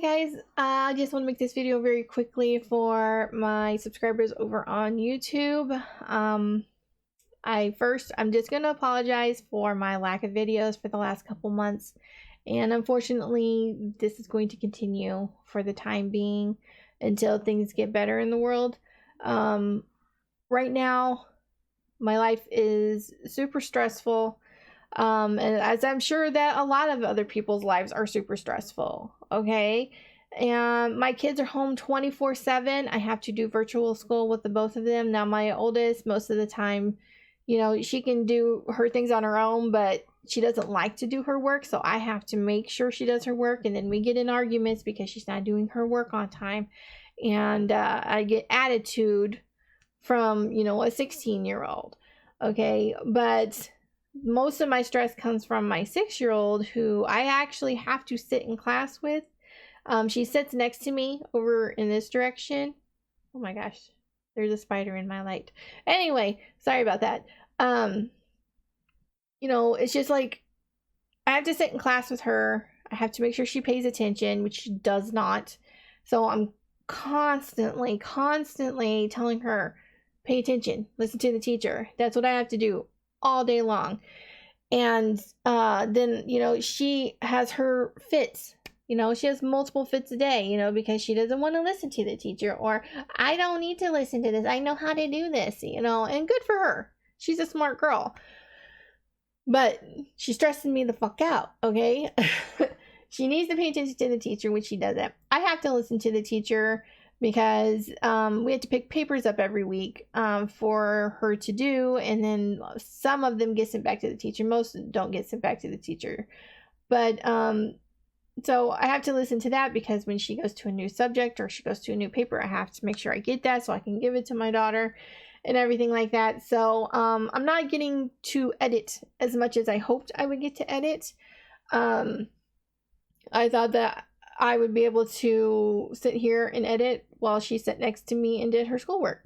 Hi guys, I just want to make this video very quickly for my subscribers over on YouTube. I'm just going to apologize for my lack of videos for the last couple months, and unfortunately this is going to continue for the time being until things get better in the world. Right now my life is super stressful. And as I'm sure that a lot of other people's lives are super stressful, okay? And my kids are home 24/7. I have to do virtual school with the both of them. Now, my oldest, most of the time, she can do her things on her own, but she doesn't like to do her work, so I have to make sure she does her work, and then we get in arguments because she's not doing her work on time. And I get attitude from, a 16-year-old, okay? But most of my stress comes from my 6-year-old, who I actually have to sit in class with. She sits next to me over in this direction. Oh my gosh, there's a spider in my light. Anyway, sorry about that. It's just like I have to sit in class with her. I have to make sure she pays attention, which she does not. So I'm constantly telling her, pay attention, listen to the teacher. That's what I have to do all day long. And then she has her fits. She has multiple fits a day, because she doesn't want to listen to the teacher, or I don't need to listen to this, I know how to do this, and good for her. She's a smart girl, but she's stressing me the fuck out, okay? She needs to pay attention to the teacher, which she doesn't. I have to listen to the teacher because we have to pick papers up every week for her to do, and then some of them get sent back to the teacher. Most don't get sent back to the teacher, but so I have to listen to that because when she goes to a new subject or she goes to a new paper, I have to make sure I get that so I can give it to my daughter and everything like that. So I'm not getting to edit as much as I hoped I would get to edit. I thought that I would be able to sit here and edit while she sat next to me and did her schoolwork.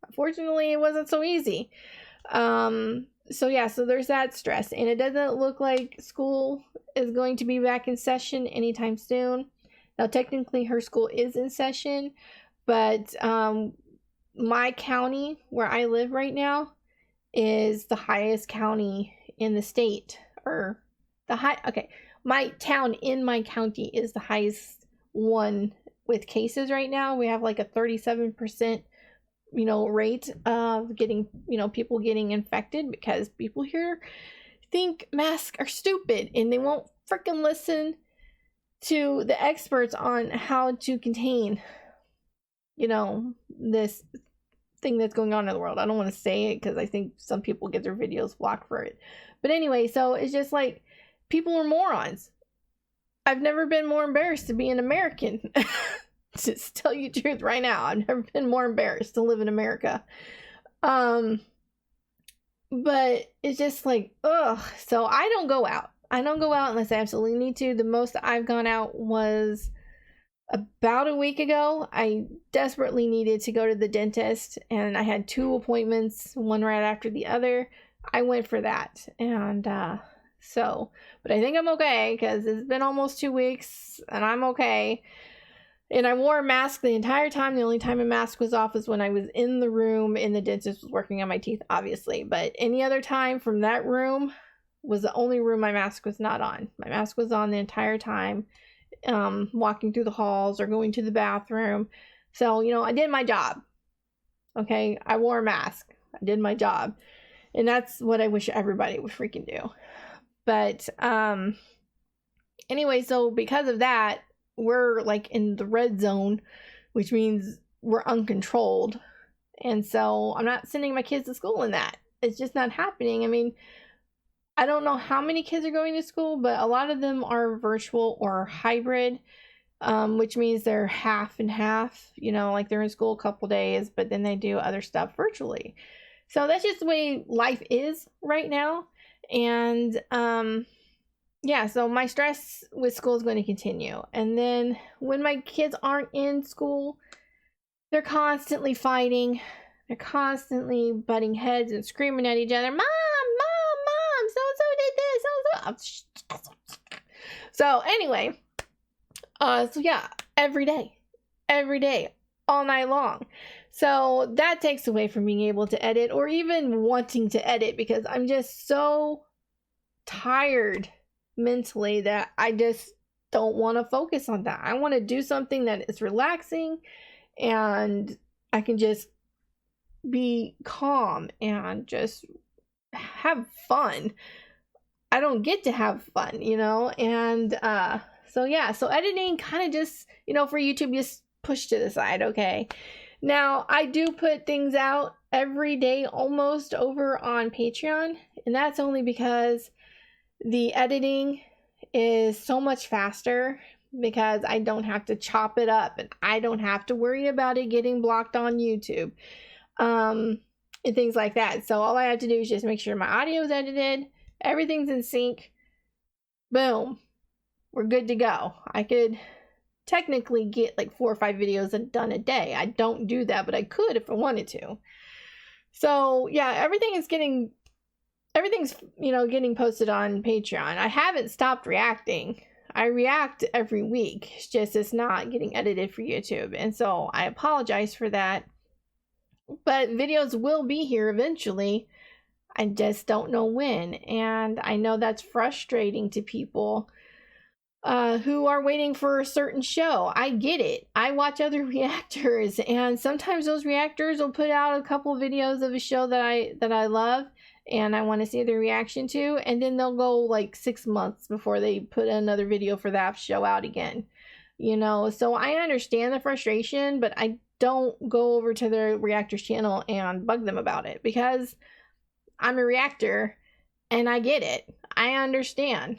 Unfortunately, it wasn't so easy. So there's that stress, and it doesn't look like school is going to be back in session anytime soon. Now, technically, her school is in session, but my county where I live right now is the highest county in the state, or my town in my county is the highest one with cases right now. We have like a 37% rate of getting people getting infected because people here think masks are stupid and they won't freaking listen to the experts on how to contain this thing that's going on in the world. I don't want to say it because I think some people get their videos blocked for it, but anyway, so it's just like people are morons. I've never been more embarrassed to be an American. Just tell you the truth right now, I've never been more embarrassed to live in America. But it's just like, ugh. So I don't go out unless I absolutely need to. The most I've gone out was about a week ago. I desperately needed to go to the dentist, and I had 2 appointments, one right after the other. I went for that, and but I think I'm okay because it's been almost 2 weeks and I'm okay. And I wore a mask the entire time. The only time a mask was off was when I was in the room and the dentist was working on my teeth, obviously. But any other time from that room was the only room my mask was not on. My mask was on the entire time, walking through the halls or going to the bathroom. So, I did my job. Okay, I wore a mask. I did my job. And that's what I wish everybody would freaking do. But anyway, so because of that, we're like in the red zone, which means we're uncontrolled. And so I'm not sending my kids to school in that. It's just not happening. I mean, I don't know how many kids are going to school, but a lot of them are virtual or hybrid, which means they're half and half, like they're in school a couple days, but then they do other stuff virtually. So that's just the way life is right now. And so my stress with school is going to continue. And then when my kids aren't in school, they're constantly fighting. They're constantly butting heads and screaming at each other. Mom, so-and-so did this, so-and-so. So anyway, So yeah, every day, all night long. So that takes away from being able to edit or even wanting to edit, because I'm just so tired mentally that I just don't want to focus on that. I want to do something that is relaxing and I can just be calm and just have fun. I don't get to have fun, and so editing kind of just, for YouTube, just push to the side. Okay, now I do put things out every day almost over on Patreon, and that's only because the editing is so much faster, because I don't have to chop it up and I don't have to worry about it getting blocked on YouTube, and things like that. So all I have to do is just make sure my audio is edited, everything's in sync, boom, we're good to go. I could technically get like 4 or 5 videos done a day. I don't do that, but I could if I wanted to. So yeah, everything's getting posted on Patreon. I haven't stopped reacting. I react every week. It's not getting edited for YouTube. And so I apologize for that. But videos will be here eventually. I just don't know when. And I know that's frustrating to people who are waiting for a certain show. I get it. I watch other reactors, and sometimes those reactors will put out a couple videos of a show that I love and I want to see their reaction to, and then they'll go like 6 months before they put another video for that show out again. So I understand the frustration, but I don't go over to their reactors channel and bug them about it, because I'm a reactor and I get it. I understand,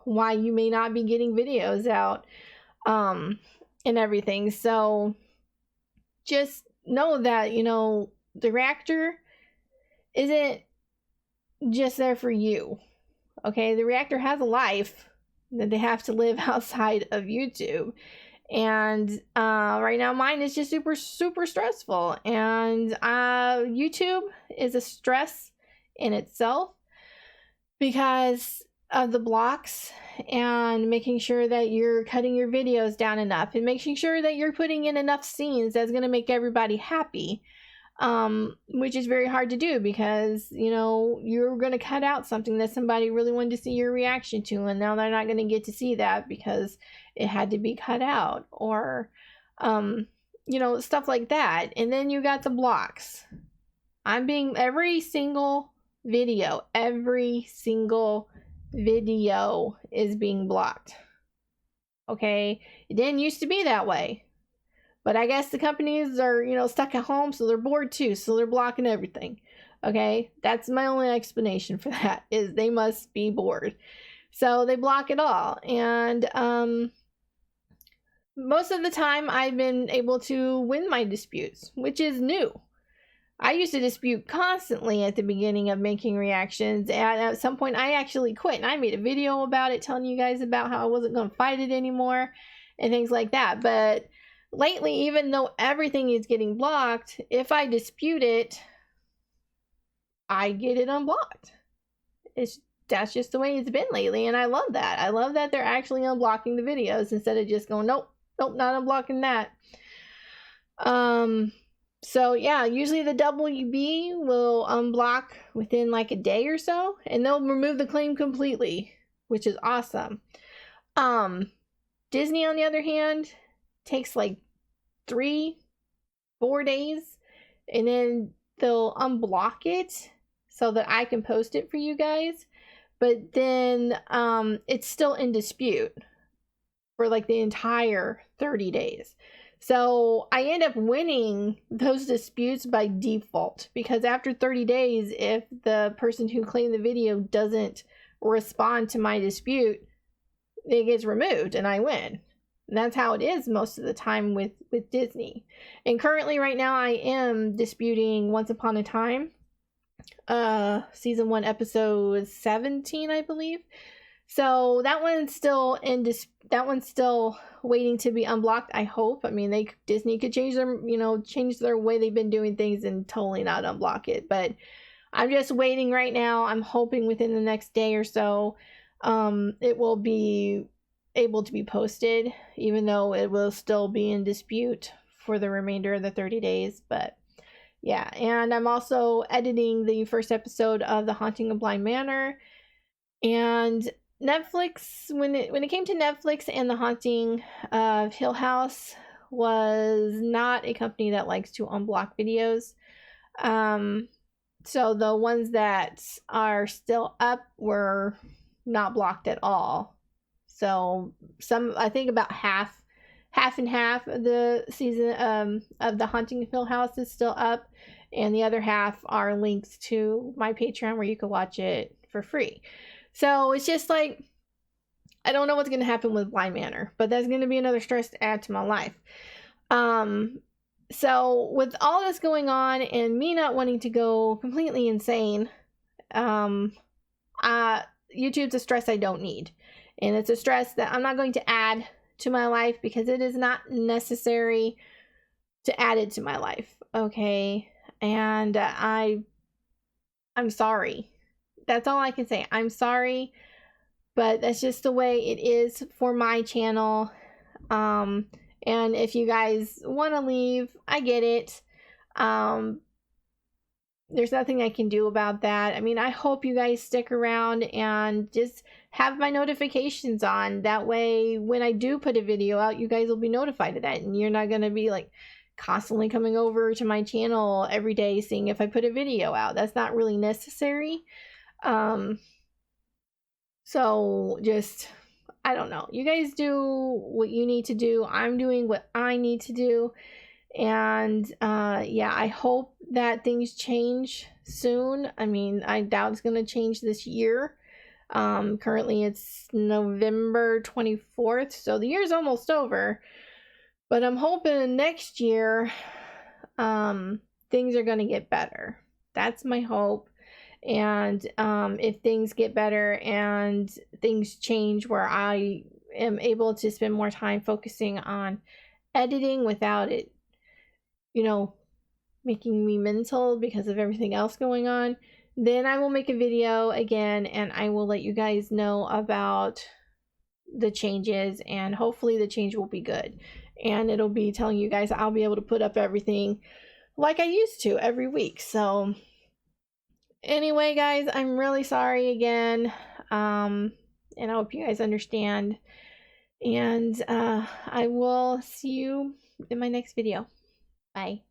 why you may not be getting videos out and everything. So just know that, the reactor isn't just there for you. Okay, the reactor has a life that they have to live outside of YouTube. And right now mine is just super, super stressful. And YouTube is a stress in itself because of the blocks, and making sure that you're cutting your videos down enough and making sure that you're putting in enough scenes that's going to make everybody happy, which is very hard to do, because you're going to cut out something that somebody really wanted to see your reaction to, and now they're not going to get to see that because it had to be cut out, or stuff like that. And then you got the blocks. Every single video is being blocked. Okay, it didn't used to be that way, but I guess the companies are stuck at home, so they're bored too, so they're blocking everything. Okay, that's my only explanation for that, is they must be bored, so they block it all. And most of the time I've been able to win my disputes, which is new. I used to dispute constantly at the beginning of making reactions, and at some point I actually quit, and I made a video about it, telling you guys about how I wasn't going to fight it anymore and things like that. But lately, even though everything is getting blocked, if I dispute it, I get it unblocked. That's just the way it's been lately, and I love that. I love that they're actually unblocking the videos instead of just going, nope, not unblocking that. So yeah, usually the WB will unblock within like a day or so, and they'll remove the claim completely, which is awesome. Disney, on the other hand, takes like 3-4 days, and then they'll unblock it so that I can post it for you guys. But then it's still in dispute for like the entire 30 days. So I end up winning those disputes by default, because after 30 days, if the person who claimed the video doesn't respond to my dispute, it gets removed and I win. And that's how it is most of the time with Disney. And currently right now I am disputing Once Upon a Time, season 1, episode 17, I believe. So that one's still waiting to be unblocked, I hope. I mean, Disney could change their way they've been doing things and totally not unblock it. But I'm just waiting right now. I'm hoping within the next day or so, it will be able to be posted, even though it will still be in dispute for the remainder of the 30 days. But yeah, and I'm also editing the first episode of The Haunting of Bly Manor. And Netflix, when it came to Netflix, and The Haunting of Hill House was not a company that likes to unblock videos. So the ones that are still up were not blocked at all. So some, I think about half and half of the season of The Haunting of Hill House is still up, and the other half are links to my Patreon where you can watch it for free. So it's just like, I don't know what's going to happen with Bly Manor, but that's going to be another stress to add to my life. So with all this going on and me not wanting to go completely insane, YouTube's a stress I don't need. And it's a stress that I'm not going to add to my life because it is not necessary to add it to my life. Okay. And I'm sorry. That's all I can say. I'm sorry, but that's just the way it is for my channel. And if you guys want to leave, I get it. There's nothing I can do about that. I mean, I hope you guys stick around and just have my notifications on. That way, when I do put a video out, you guys will be notified of that. And you're not going to be like constantly coming over to my channel every day seeing if I put a video out. That's not really necessary. So just, I don't know. You guys do what you need to do. I'm doing what I need to do. And yeah, I hope that things change soon. I mean, I doubt it's going to change this year. Currently it's November 24th, so the year's almost over. But I'm hoping next year things are going to get better. That's my hope. And if things get better and things change where I am able to spend more time focusing on editing without it, you know, making me mental because of everything else going on, then I will make a video again and I will let you guys know about the changes, and hopefully the change will be good. And it'll be telling you guys I'll be able to put up everything like I used to every week. So anyway, guys, I'm really sorry again. And I hope you guys understand. And I will see you in my next video. Bye.